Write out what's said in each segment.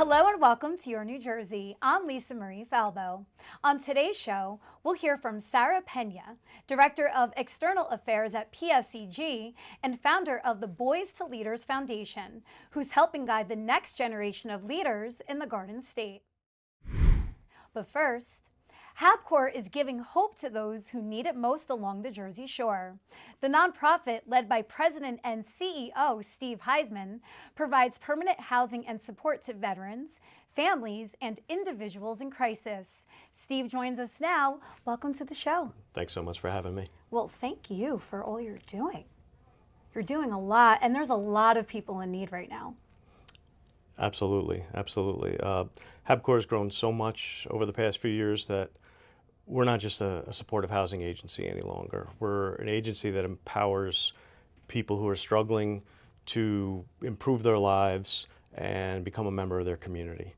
Hello and welcome to Your New Jersey. I'm Lisa Marie Falbo. On today's show, we'll hear from Sara Peña, Director of External Affairs at PSEG and founder of the Boys to Leaders Foundation, who's helping guide the next generation of leaders in the Garden State. But first, HABcore is giving hope to those who need it most along the Jersey Shore. The nonprofit, led by President and CEO Steve Heisman, provides permanent housing and support to veterans, families, and individuals in crisis. Steve joins us now. Welcome to the show. Thanks so much for having me. Well, thank you for all you're doing. You're doing a lot, and there's a lot of people in need right now. Absolutely, absolutely. HABcore has grown so much over the past few years that we're not just a supportive housing agency any longer. We're an agency that empowers people who are struggling to improve their lives and become a member of their community.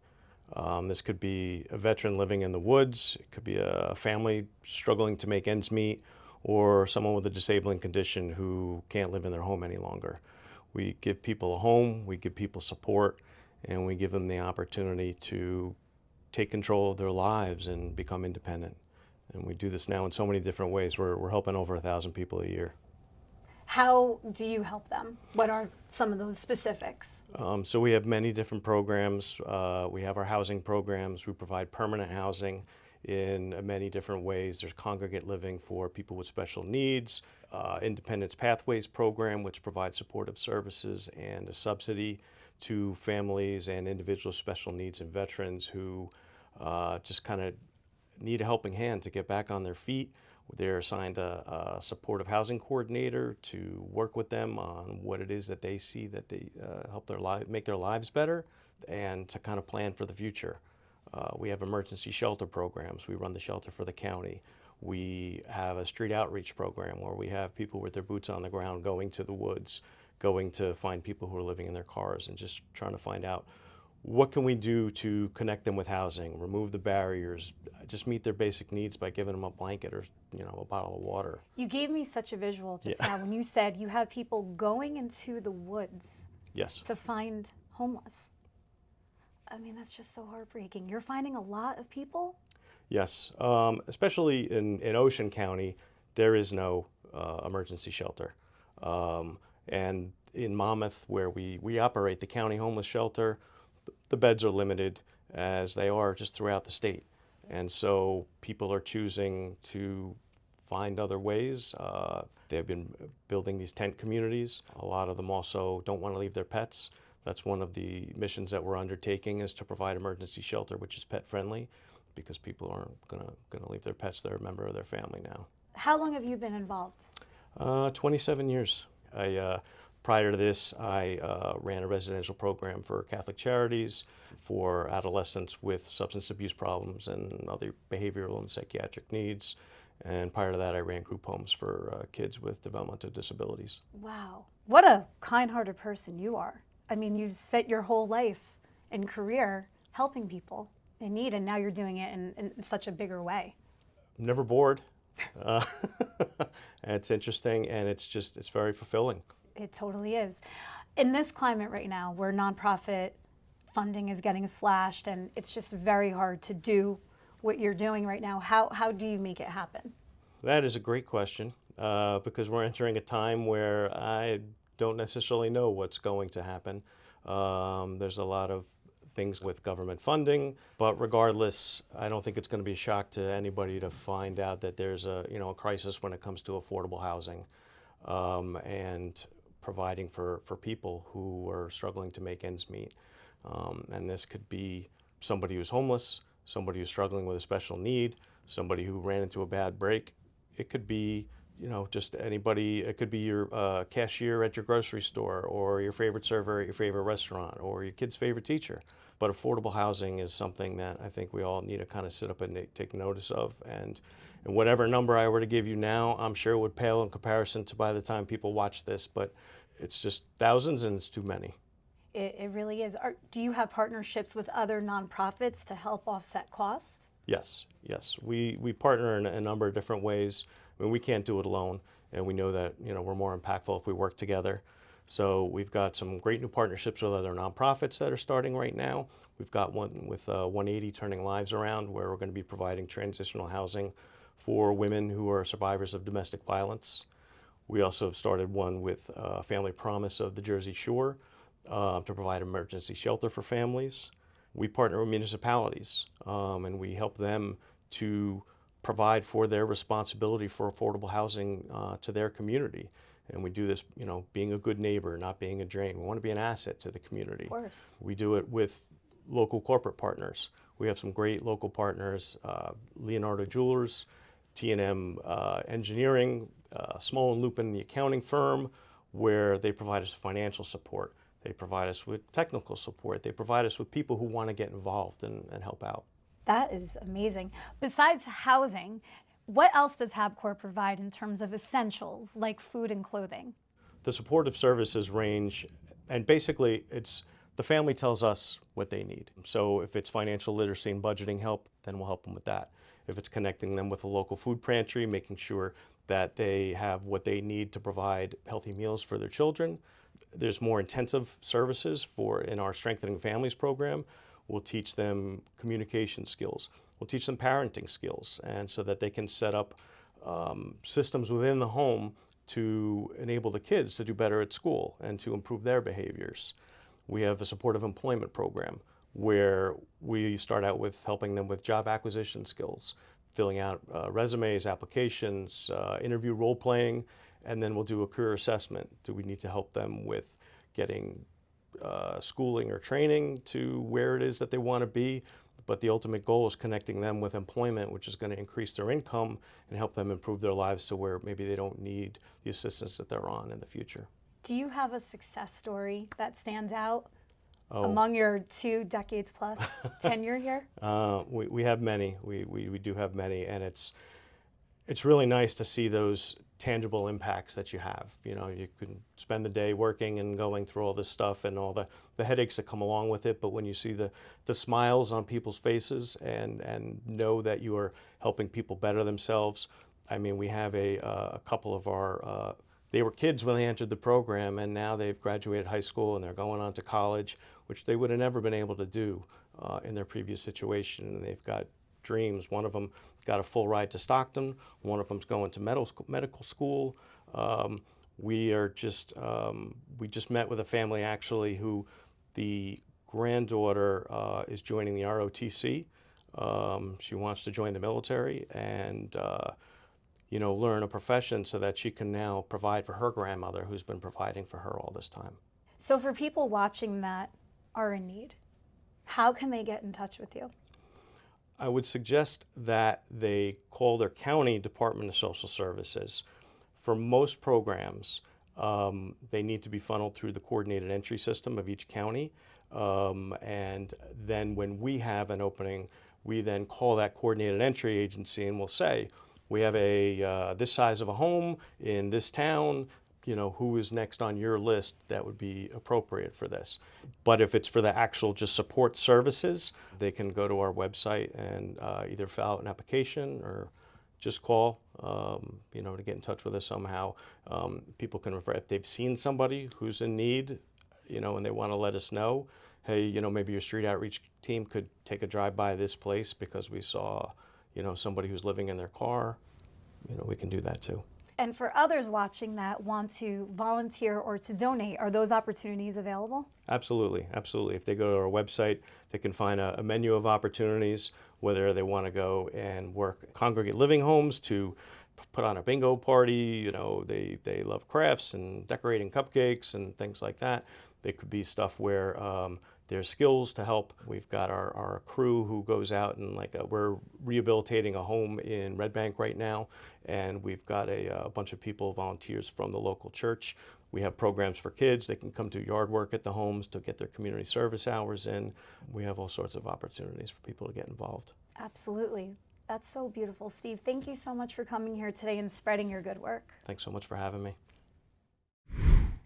This could be a veteran living in the woods, it could be a family struggling to make ends meet, or someone with a disabling condition who can't live in their home any longer. We give people a home, we give people support, and we give them the opportunity to take control of their lives and become independent. And we do this now in so many different ways. We're helping over 1,000 people a year. How do you help them? What are some of those specifics? So we have many different programs. We have our housing programs. We provide permanent housing in many different ways. There's congregate living for people with special needs, Independence Pathways program, which provides supportive services and a subsidy to families and individuals with special needs and veterans who just kind of need a helping hand to get back on their feet. They're assigned a supportive housing coordinator to work with them on what it is that they see that they help make their lives better, and to kind of plan for the future. We have emergency shelter programs. We run the shelter for the county. We have a street outreach program where we have people with their boots on the ground going to the woods, going to find people who are living in their cars and just trying to find out what can we do to connect them with housing, remove the barriers, just meet their basic needs by giving them a blanket or a bottle of water. You gave me such a visual just now when you said you have people going into the woods to find homeless. I mean, that's just so heartbreaking. You're finding a lot of people? Yes, especially in Ocean County, there is no emergency shelter. And in Monmouth, where we operate the county homeless shelter, the beds are limited as they are just throughout the state. And so people are choosing to find other ways. They've been building these tent communities. A lot of them also don't want to leave their pets. That's one of the missions that we're undertaking, is to provide emergency shelter, which is pet friendly, because people aren't gonna leave their pets. They're a member of their family now. How long have you been involved? 27 years. Prior to this, I ran a residential program for Catholic Charities for adolescents with substance abuse problems and other behavioral and psychiatric needs. And prior to that, I ran group homes for kids with developmental disabilities. Wow. What a kind-hearted person you are. I mean, you've spent your whole life and career helping people in need, and now you're doing it in such a bigger way. I'm never bored. And it's interesting, and it's very fulfilling. It totally is. In this climate right now, where nonprofit funding is getting slashed and it's just very hard to do what you're doing right now, how do you make it happen? That is a great question, because we're entering a time where I don't necessarily know what's going to happen. There's a lot of things with government funding, but regardless, I don't think it's going to be a shock to anybody to find out that there's a crisis when it comes to affordable housing. And providing for people who are struggling to make ends meet. And this could be somebody who's homeless, somebody who's struggling with a special need, somebody who ran into a bad break. It could be, just anybody. It could be your cashier at your grocery store, or your favorite server at your favorite restaurant, or your kid's favorite teacher. But affordable housing is something that I think we all need to kind of sit up and take notice of. And whatever number I were to give you now, I'm sure it would pale in comparison to by the time people watch this, but it's just thousands, and it's too many. It really is. Do you have partnerships with other nonprofits to help offset costs? Yes. We partner in a number of different ways. I mean, we can't do it alone, and we know that we're more impactful if we work together. So we've got some great new partnerships with other nonprofits that are starting right now. We've got one with 180 Turning Lives Around, where we're going to be providing transitional housing for women who are survivors of domestic violence. We also have started one with Family Promise of the Jersey Shore to provide emergency shelter for families. We partner with municipalities and we help them to provide for their responsibility for affordable housing to their community. And we do this, being a good neighbor, not being a drain. We want to be an asset to the community. Of course. We do it with local corporate partners. We have some great local partners, Leonardo Jewelers, T&M Engineering, Small and Lupin, the accounting firm, where they provide us financial support. They provide us with technical support. They provide us with people who want to get involved and help out. That is amazing. Besides housing, what else does HABcore provide in terms of essentials like food and clothing? The supportive services range, and basically the family tells us what they need. So if it's financial literacy and budgeting help, then we'll help them with that. If it's connecting them with a local food pantry, making sure that they have what they need to provide healthy meals for their children. There's more intensive services in our Strengthening Families program. We'll teach them communication skills. We'll teach them parenting skills, and so that they can set up systems within the home to enable the kids to do better at school and to improve their behaviors. We have a supportive employment program where we start out with helping them with job acquisition skills, filling out resumes, applications, interview role playing, and then we'll do a career assessment. Do we need to help them with getting schooling or training to where it is that they want to be? But the ultimate goal is connecting them with employment, which is going to increase their income and help them improve their lives to where maybe they don't need the assistance that they're on in the future. Do you have a success story that stands out among your 2 decades plus tenure here? We have many. We do have many, and it's really nice to see those tangible impacts that you have. You can spend the day working and going through all this stuff and all the headaches that come along with it, but when you see the smiles on people's faces and know that you are helping people better themselves. I mean, we have a couple of our, they were kids when they entered the program, and now they've graduated high school and they're going on to college, which they would have never been able to do in their previous situation. And they've got dreams. One of them got a full ride to Stockton. One of them's going to medical school. We just met with a family actually who the granddaughter is joining the ROTC. She wants to join the military and learn a profession so that she can now provide for her grandmother who's been providing for her all this time. So for people watching that are in need, how can they get in touch with you? I would suggest that they call their county Department of Social Services. For most programs, they need to be funneled through the coordinated entry system of each county. And then when we have an opening, we then call that coordinated entry agency and we'll say, we have this size of a home in this town, who is next on your list that would be appropriate for this. But if it's for the actual just support services, they can go to our website and either fill out an application or just call, to get in touch with us somehow. People can refer, if they've seen somebody who's in need, and they want to let us know, hey, maybe your street outreach team could take a drive by this place because we saw, somebody who's living in their car, we can do that too. And for others watching that want to volunteer or to donate, are those opportunities available? Absolutely, absolutely. If they go to our website, they can find a menu of opportunities, whether they want to go and work congregate living homes to put on a bingo party, they love crafts and decorating cupcakes and things like that. There could be stuff where there's skills to help. We've got our crew who goes out and we're rehabilitating a home in Red Bank right now, and we've got a bunch of people, volunteers from the local church. We have programs for kids. They can come do yard work at the homes to get their community service hours in. We have all sorts of opportunities for people to get involved. Absolutely. That's so beautiful. Steve, thank you so much for coming here today and spreading your good work. Thanks so much for having me.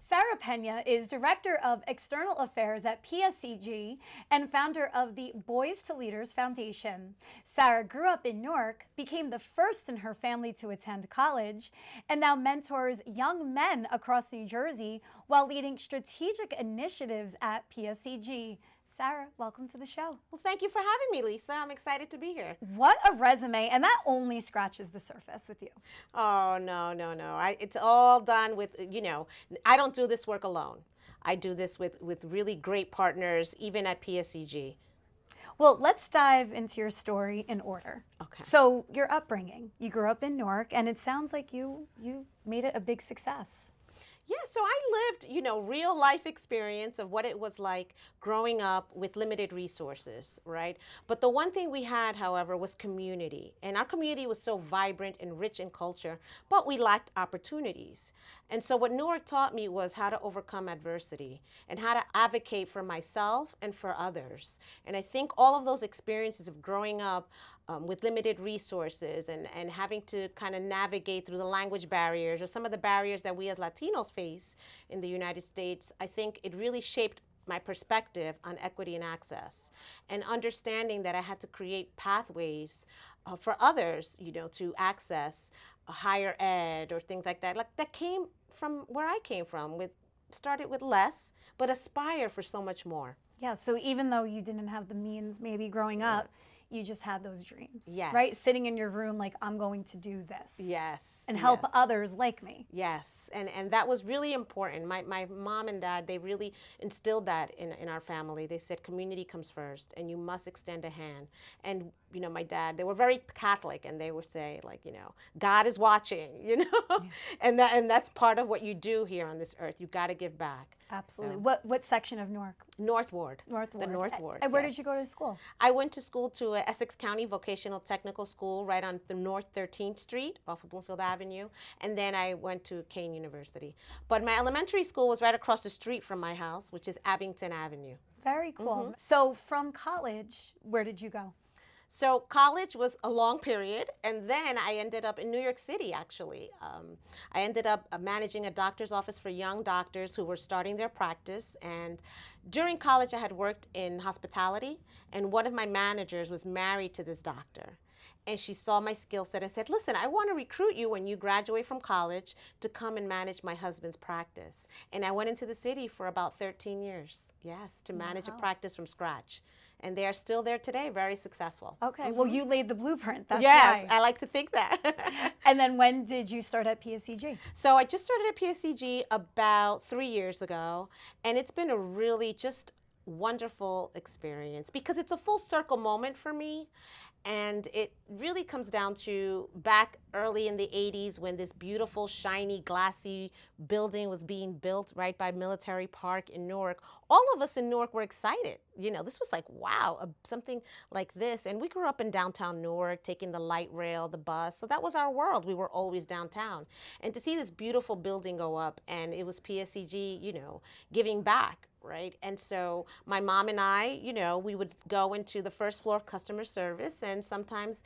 Sara Peña is Director of External Affairs at PSEG and founder of the Boys to Leaders Foundation. Sara grew up in Newark, became the first in her family to attend college, and now mentors young men across New Jersey while leading strategic initiatives at PSEG. Sara, welcome to the show. Well, thank you for having me, Lisa. I'm excited to be here. What a resume, and that only scratches the surface with you. Oh, no. It's all done with, I don't do this work alone. I do this with really great partners, even at PSEG. Well, let's dive into your story in order. Okay. So, your upbringing, you grew up in Newark, and it sounds like you made it a big success. Yeah, so I lived, real life experience of what it was like growing up with limited resources, right? But the one thing we had, however, was community. And our community was so vibrant and rich in culture, but we lacked opportunities. And so what Newark taught me was how to overcome adversity and how to advocate for myself and for others. And I think all of those experiences of growing up with limited resources and having to kind of navigate through the language barriers or some of the barriers that we as Latinos face in the United States, I think it really shaped my perspective on equity and access and understanding that I had to create pathways for others, to access higher ed or things like that. Like that came from where I came from, started with less, but aspire for so much more. Yeah, so even though you didn't have the means maybe growing up, you just had those dreams, yes. right? Sitting in your room like, I'm going to do this. Yes. And help yes. others like me. Yes, and that was really important. My mom and dad, they really instilled that in our family. They said community comes first and you must extend a hand. And, my dad, they were very Catholic and they would say God is watching, yeah. and that's part of what you do here on this earth. You got to give back. Absolutely. So. What section of Newark? North Ward. North Ward. The North Ward. And where yes. did you go to school? I went to school to Essex County Vocational Technical School right on the North 13th Street off of Bloomfield Avenue. And then I went to Kane University. But my elementary school was right across the street from my house, which is Abington Avenue. Very cool. So from college, where did you go? So college was a long period, and then I ended up in New York City, actually. I ended up managing a doctor's office for young doctors who were starting their practice. And during college, I had worked in hospitality, and one of my managers was married to this doctor. And she saw my skill set and said, listen, I want to recruit you when you graduate from college to come and manage my husband's practice. And I went into the city for about 13 years, yes, to manage a practice from scratch. And they are still there today, very successful. Okay, well, you laid the blueprint, that's yes, why. I like to think that. And then when did you start at PSEG? So I just started at PSEG about 3 years ago, and it's been a really just wonderful experience because it's a full circle moment for me. And it really comes down to back early in the 80s when this beautiful, shiny, glassy building was being built right by Military Park in Newark. All of us in Newark were excited. This was like, wow, something like this. And we grew up in downtown Newark, taking the light rail, the bus. So that was our world. We were always downtown. And to see this beautiful building go up, and it was PSEG, giving back. Right. And so my mom and I, we would go into the first floor of customer service and sometimes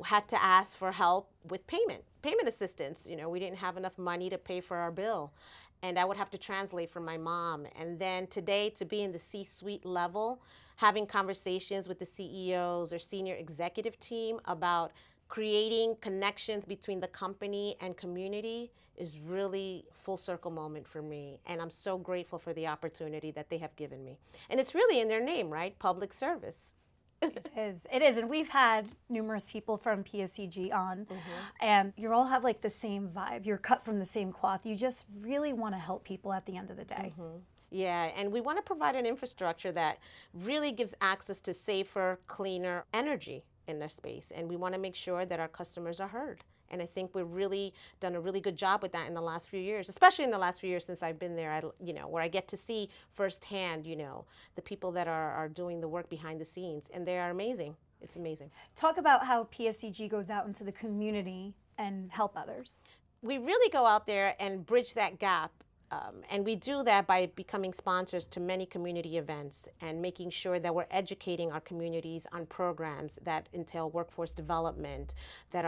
had to ask for help with payment assistance. We didn't have enough money to pay for our bill. And I would have to translate for my mom. And then today to be in the C-suite level, having conversations with the CEOs or senior executive team about creating connections between the company and community is really full circle moment for me. And I'm so grateful for the opportunity that they have given me. And it's really in their name, right? Public service. It is. And we've had numerous people from PSEG on, and you all have like the same vibe. You're cut from the same cloth. You just really want to help people at the end of the day. Yeah, and we want to provide an infrastructure that really gives access to safer, cleaner energy in their space. And we want to make sure that our customers are heard. And I think we've really done a really good job with that in the last few years, especially in the last few years since I've been there, where I get to see firsthand, the people that are doing the work behind the scenes. And they are amazing. It's amazing. Talk about how PSEG goes out into the community and help others. We really go out there and bridge that gap And we do that by becoming sponsors to many community events and making sure that we're educating our communities on programs that entail workforce development, that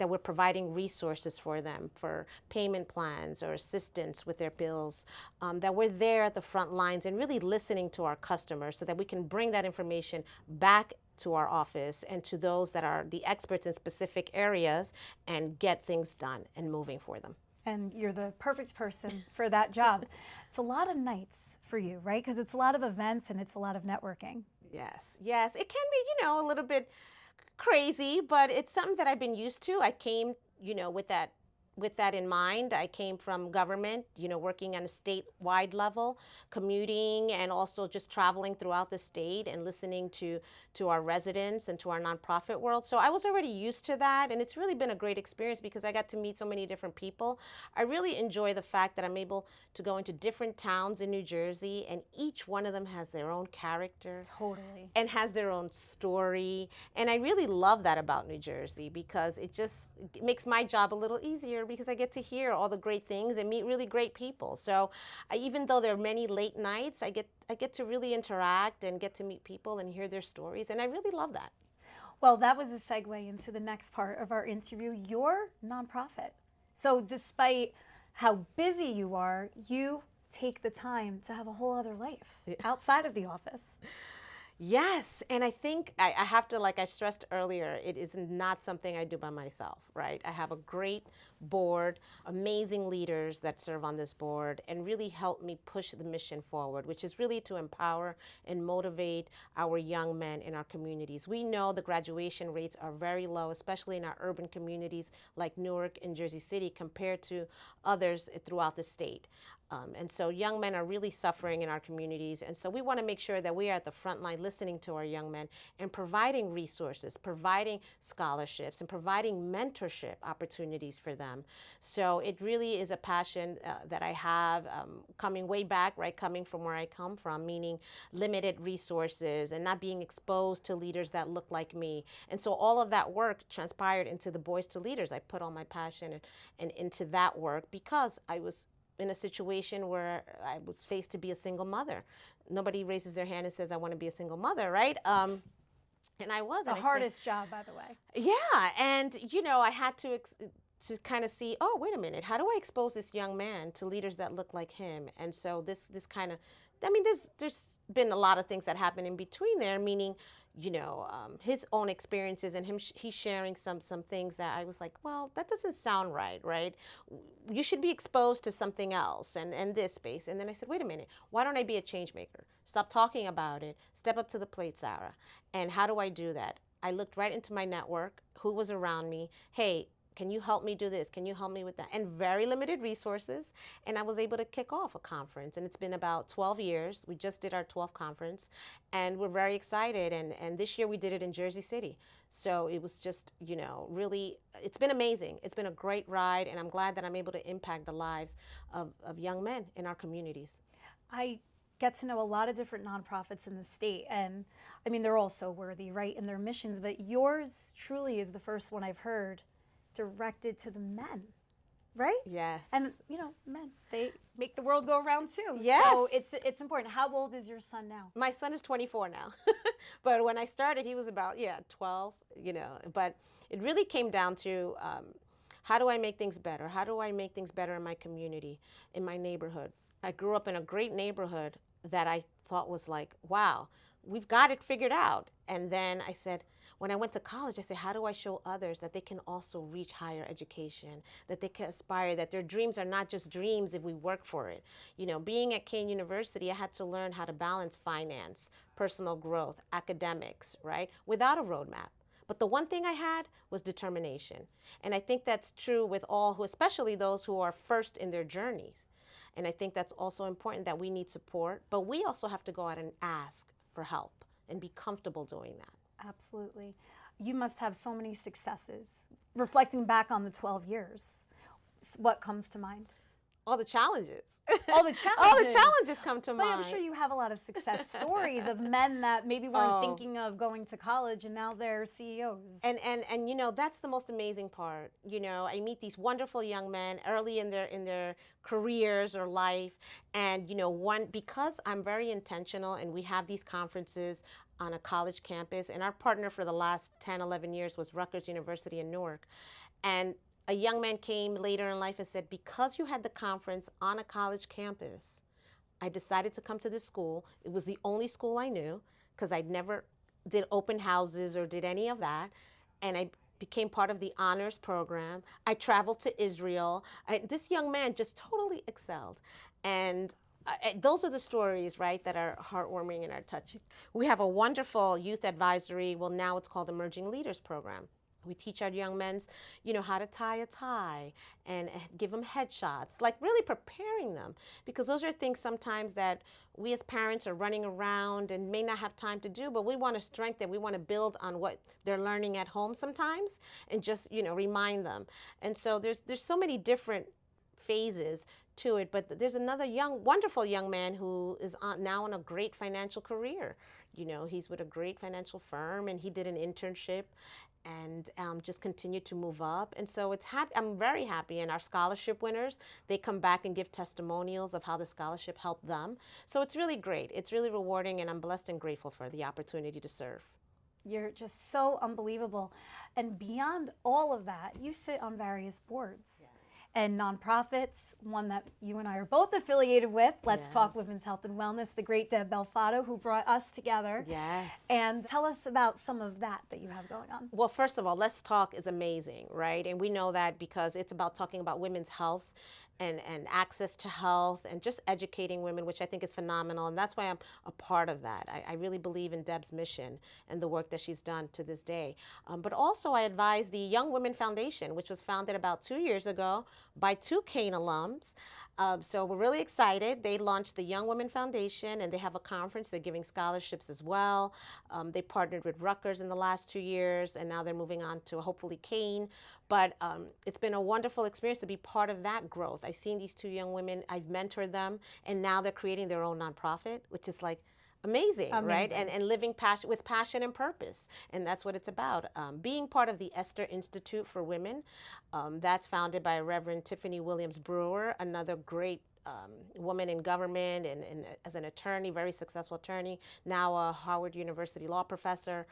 we're providing resources for them for payment plans or assistance with their bills, that we're there at the front lines and really listening to our customers so that we can bring that information back to our office and to those that are the experts in specific areas and get things done and moving for them. And you're the perfect person for that job. It's a lot of nights for you, right? Because it's a lot of events and it's a lot of networking. Yes, yes. It can be, a little bit crazy, but it's something that I've been used to. I came, with that in mind. I came from government, working on a statewide level, commuting and also just traveling throughout the state and listening to our residents and to our nonprofit world. So I was already used to that, and it's really been a great experience because I got to meet so many different people. I really enjoy the fact that I'm able to go into different towns in New Jersey, and each one of them has their own character. Totally. And has their own story. And I really love that about New Jersey because it makes my job a little easier because I get to hear all the great things and meet really great people. So even though there are many late nights, I get to really interact and get to meet people and hear their stories. And I really love that. Well, that was a segue into the next part of our interview, your nonprofit. So despite how busy you are, you take the time to have a whole other life outside of the office. Yes, and I think I have to, like I stressed earlier, it is not something I do by myself, right? I have a great board, amazing leaders that serve on this board and really help me push the mission forward, which is really to empower and motivate our young men in our communities. We know the graduation rates are very low, especially in our urban communities like Newark and Jersey City compared to others throughout the state. And so young men are really suffering in our communities. And so we want to make sure that we are at the front line listening to our young men and providing resources, providing scholarships, and providing mentorship opportunities for them. So it really is a passion that I have coming way back, right, coming from where I come from, meaning limited resources and not being exposed to leaders that look like me. And so all of that work transpired into the Boys to Leaders. I put all my passion and into that work because I was in a situation where I was faced to be a single mother. Nobody raises their hand and says, I want to be a single mother, right? And I was. The hardest job, by the way. Yeah, and I had to kind of see, oh, wait a minute, how do I expose this young man to leaders that look like him? And so this kind of, there's been a lot of things that happen in between there, meaning, his own experiences and he's sharing some things that I was like, well, that doesn't sound right? You should be exposed to something else and this space. And then I said, wait a minute, why don't I be a change maker? Stop talking about it, step up to the plate, Sara. And how do I do that? I looked right into my network, who was around me. Hey, can you help me do this? Can you help me with that? And very limited resources. And I was able to kick off a conference. And it's been about 12 years. We just did our 12th conference. And we're very excited. And this year we did it in Jersey City. So it was just, really, it's been amazing. It's been a great ride. And I'm glad that I'm able to impact the lives of young men in our communities. I get to know a lot of different nonprofits in the state. And they're all so worthy, right, in their missions. But yours truly is the first one I've heard directed to the men, right? Yes. And men, they make the world go around too. Yes. So it's important. How old is your son now? My son is 24 now. But when I started, he was about 12, but it really came down to how do I make things better? How do I make things better in my community, in my neighborhood? I grew up in a great neighborhood that I thought was like, wow, we've got it figured out. And then I said, when I went to college, I said, how do I show others that they can also reach higher education, that they can aspire, that their dreams are not just dreams if we work for it? Being at Kean University, I had to learn how to balance finance, personal growth, academics, right, without a roadmap. But the one thing I had was determination. And I think that's true with all especially those who are first in their journeys. And I think that's also important that we need support, but we also have to go out and ask for help and be comfortable doing that. Absolutely. You must have so many successes. Reflecting back on the 12 years, what comes to mind? all the challenges. All the challenges. All the challenges come to But mind. I'm sure you have a lot of success stories of men that maybe weren't thinking of going to college and now they're CEOs. And you know, that's the most amazing part. You know, I meet these wonderful young men early in their careers or life, and you know, because I'm very intentional and we have these conferences on a college campus, and our partner for the last 10, 11 years was Rutgers University in Newark. And a young man came later in life and said, because you had the conference on a college campus, I decided to come to this school. It was the only school I knew because I'd never did open houses or did any of that. And I became part of the honors program. I traveled to Israel. This young man just totally excelled. And those are the stories, right, that are heartwarming and are touching. We have a wonderful youth advisory. Well, now it's called Emerging Leaders Program. We teach our young men, you know, how to tie a tie and give them headshots, like really preparing them, because those are things sometimes that we as parents are running around and may not have time to do, but we want to strengthen, we want to build on what they're learning at home sometimes and just, you know, remind them. And so there's so many different phases to it, but there's another wonderful young man who is now on a great financial career. You know, he's with a great financial firm and he did an internship and just continued to move up. And so I'm very happy. And our scholarship winners, they come back and give testimonials of how the scholarship helped them. So it's really great. It's really rewarding, and I'm blessed and grateful for the opportunity to serve. You're just so unbelievable. And beyond all of that, you sit on various boards. And nonprofits, one that you and I are both affiliated with, Let's Talk Women's Health and Wellness, the great Deb Belfato, who brought us together. Yes. And tell us about some of that you have going on. Well, first of all, Let's Talk is amazing, right? And we know that because it's about talking about women's health and access to health and just educating women, which I think is phenomenal. And that's why I'm a part of that. I really believe in Deb's mission and the work that she's done to this day. But also I advise the Young Women Foundation, which was founded about 2 years ago by 2 Kane alums. So we're really excited. They launched the Young Women Foundation, and they have a conference. They're giving scholarships as well. They partnered with Rutgers in the last 2 years, and now they're moving on to hopefully Kane. But it's been a wonderful experience to be part of that growth. I've seen these 2 young women. I've mentored them, and now they're creating their own nonprofit, which is like amazing, right? And living with passion and purpose. And that's what it's about. Being part of the Esther Institute for Women, that's founded by Reverend Tiffany Williams Brewer, another great woman in government and as an attorney, very successful attorney, now a Howard University law professor.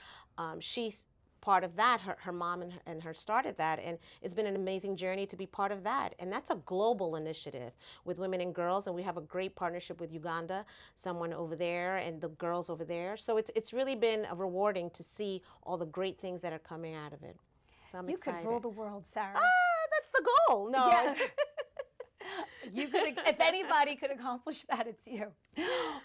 She's part of that. Her mom and her started that, and it's been an amazing journey to be part of that. And that's a global initiative with women and girls, and we have a great partnership with Uganda, someone over there, and the girls over there. So it's really been rewarding to see all the great things that are coming out of it. So I'm excited. You could rule the world, Sarah. That's the goal. No. Yeah. You could, if anybody could accomplish that, it's you.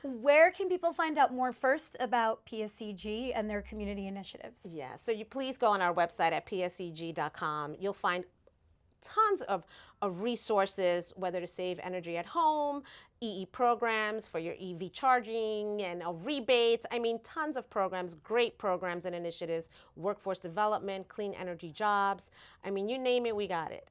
Where can people find out more first about PSEG and their community initiatives? Yeah, so you please go on our website at pseg.com. You'll find tons of resources, whether to save energy at home, EE programs for your EV charging, and rebates. I mean, tons of programs, great programs and initiatives, workforce development, clean energy jobs. I mean, you name it, we got it.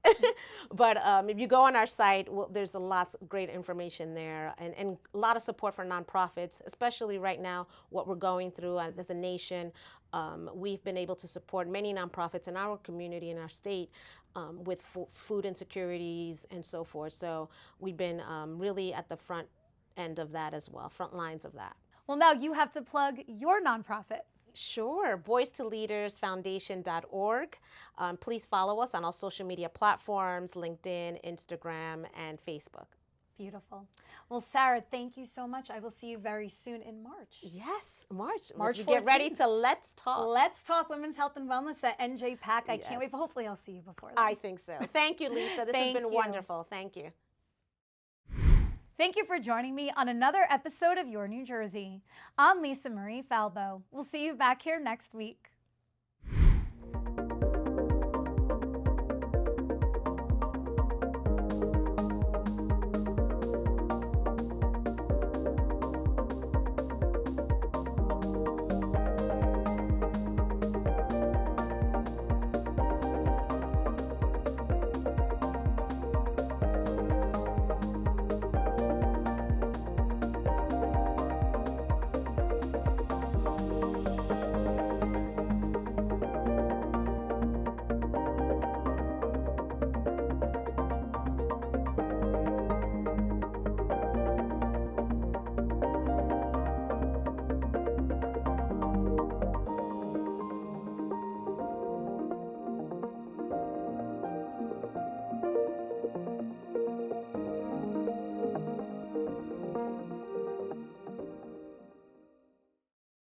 But if you go on our site, there's a lot of great information there, and a lot of support for nonprofits, especially right now, what we're going through as a nation. We've been able to support many nonprofits in our community, in our state, with food insecurities and so forth. So we've been really at the front end of that as well, front lines of that. Well, now you have to plug your nonprofit. Sure, boys2leadersfoundation.org. Please follow us on all social media platforms, LinkedIn, Instagram, and Facebook. Beautiful. Well, Sarah, thank you so much. I will see you very soon in March. Yes, March. March 14th. Get ready to Let's Talk. Let's Talk Women's Health and Wellness at NJ PAC. I can't wait, but hopefully I'll see you before then. I think so. Thank you, Lisa. This has been wonderful. Thank you. Thank you for joining me on another episode of Your New Jersey. I'm Lisa Marie Falbo. We'll see you back here next week.